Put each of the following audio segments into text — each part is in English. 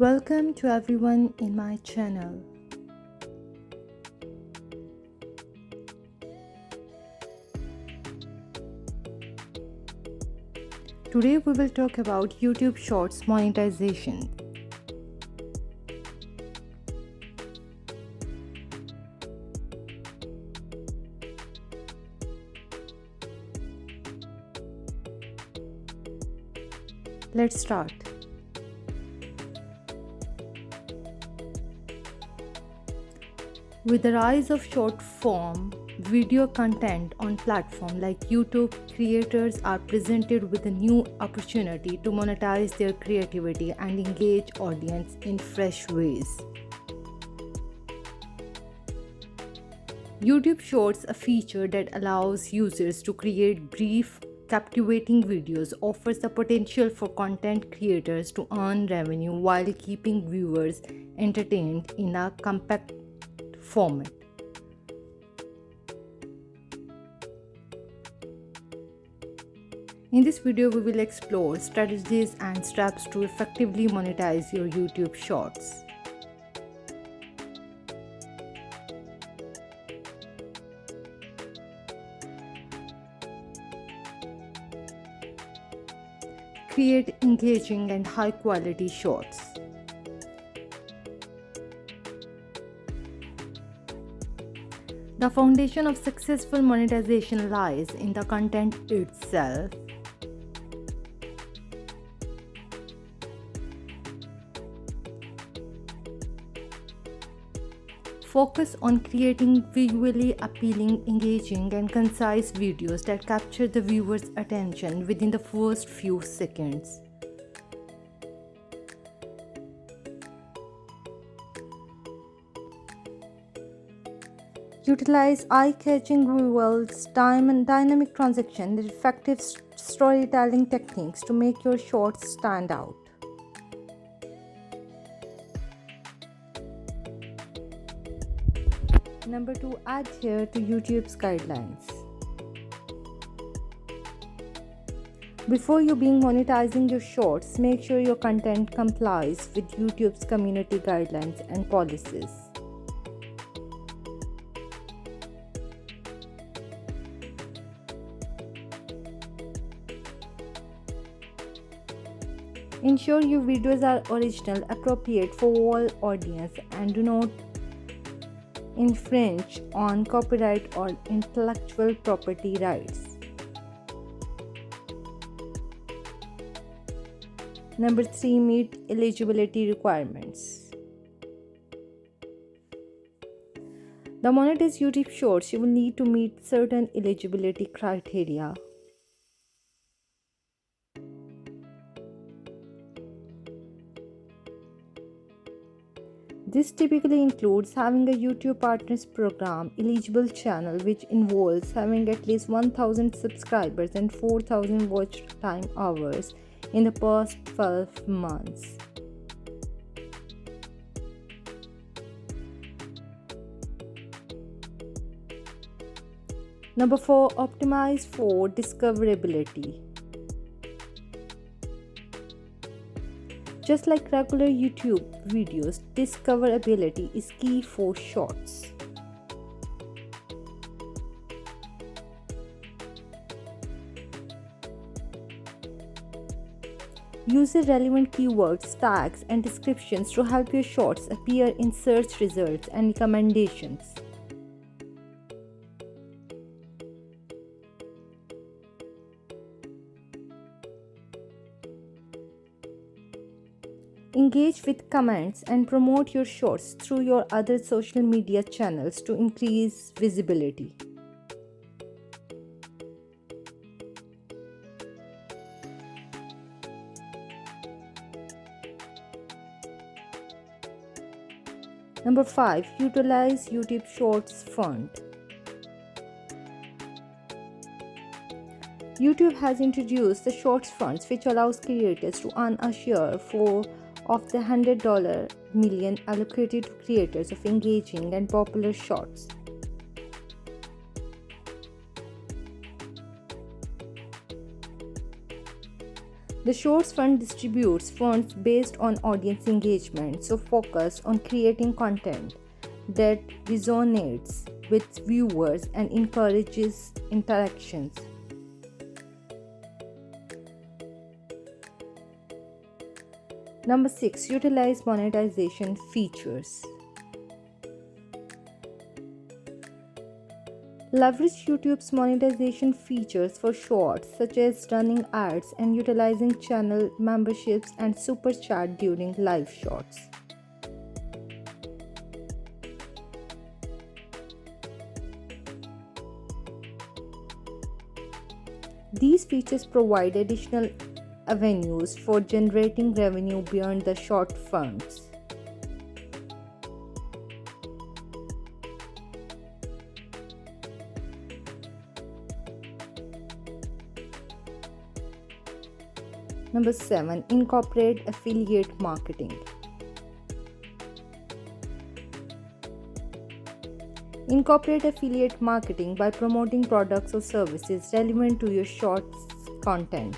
Welcome to everyone in my channel. Today we will talk about YouTube Shorts monetization. Let's start. With the rise of short form video content on platforms like YouTube, creators are presented with a new opportunity to monetize their creativity and engage audience in fresh ways. YouTube Shorts, a feature that allows users to create brief, captivating videos, offers the potential for content creators to earn revenue while keeping viewers entertained in a compact format. In this video, we will explore strategies and steps to effectively monetize your YouTube Shorts. Create engaging and high-quality shorts. The foundation of successful monetization lies in the content itself. Focus on creating visually appealing, engaging, and concise videos that capture the viewer's attention within the first few seconds. Utilize eye-catching visuals, dynamic transition, and effective storytelling techniques to make your shorts stand out. Number 2, adhere to YouTube's guidelines. Before you begin monetizing your shorts, make sure your content complies with YouTube's community guidelines and policies. Ensure your videos are original, appropriate for all audience, and do not infringe on copyright or intellectual property rights. Number 3, meet eligibility requirements. To monetize YouTube Shorts, you will need to meet certain eligibility criteria. This typically includes having a YouTube Partners Program eligible channel, which involves having at least 1,000 subscribers and 4,000 watch time hours in the past 12 months. Number 4, optimize for discoverability. Just like regular YouTube videos, discoverability is key for shorts. Use relevant keywords, tags, and descriptions to help your shorts appear in search results and recommendations. Engage with comments and promote your shorts through your other social media channels to increase visibility. Number 5, utilize YouTube Shorts Fund. YouTube has introduced the Shorts Funds, which allows creators to earn a share of the $100 million allocated to creators of engaging and popular shorts. The Shorts Fund distributes funds based on audience engagement, so focus on creating content that resonates with viewers and encourages interactions. Number 6. Utilize monetization features. Leverage YouTube's monetization features for shorts, such as running ads and utilizing channel memberships and super chat during live shorts. These features provide additional avenues for generating revenue beyond the short funds. Number 7. Incorporate affiliate marketing. Incorporate affiliate marketing by promoting products or services relevant to your shorts content.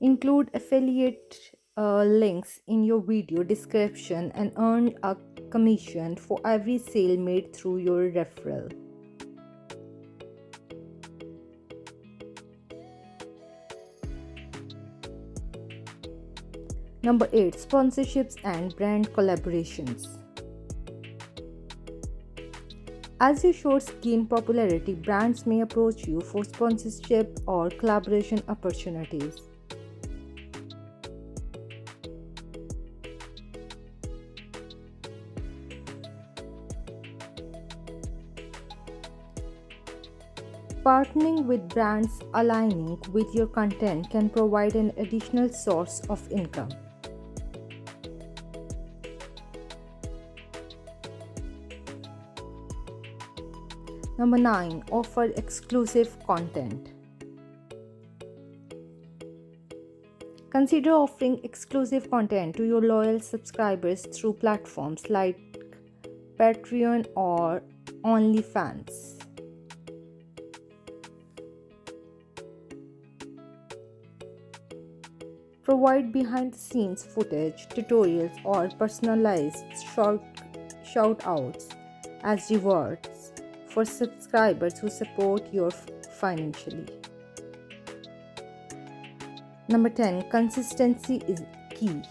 Include affiliate links in your video description and earn a commission for every sale made through your referral. Number 8. Sponsorships and brand collaborations. As your shorts gain popularity, brands may approach you for sponsorship or collaboration opportunities. Partnering with brands aligning with your content can provide an additional source of income. Number 9. Offer exclusive content. Consider offering exclusive content to your loyal subscribers through platforms like Patreon or OnlyFans. Provide behind-the-scenes footage, tutorials, or personalized shout-outs as rewards for subscribers who support you financially. Number 10. Consistency is key.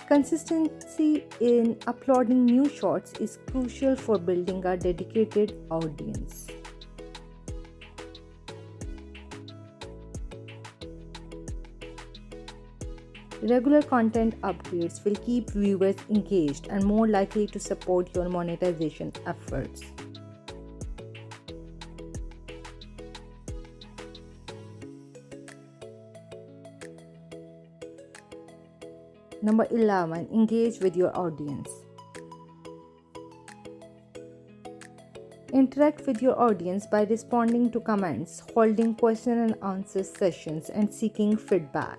Consistency in uploading new shorts is crucial for building a dedicated audience. Regular content updates will keep viewers engaged and more likely to support your monetization efforts. Number 11. Engage with your audience. Interact with your audience by responding to comments, holding question and answer sessions, and seeking feedback.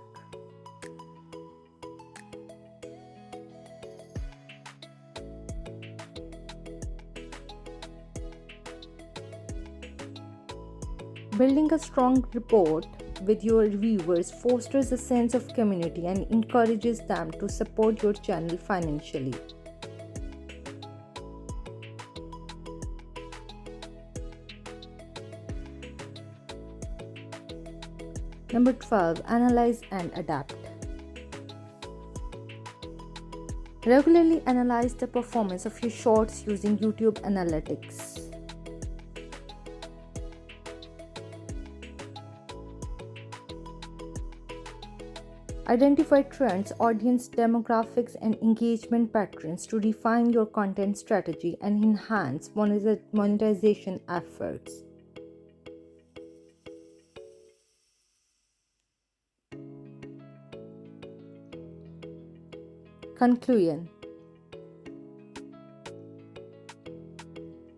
Building a strong rapport with your viewers fosters a sense of community and encourages them to support your channel financially. Number 12. Analyze and adapt. Regularly analyze the performance of your shorts using YouTube Analytics. Identify trends, audience demographics, and engagement patterns to refine your content strategy and enhance monetization efforts. Conclusion.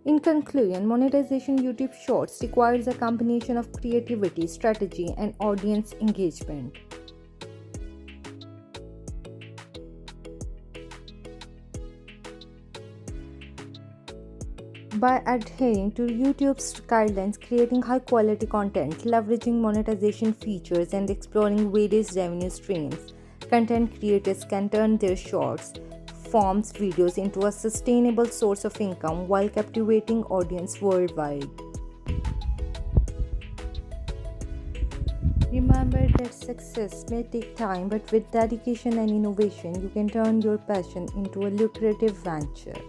In conclusion, monetization YouTube Shorts requires a combination of creativity, strategy, and audience engagement. By adhering to YouTube's guidelines, creating high quality content, leveraging monetization features, and exploring various revenue streams, content creators can turn their shorts forms videos into a sustainable source of income while captivating audience worldwide. Remember that success may take time, but with dedication and innovation, you can turn your passion into a lucrative venture.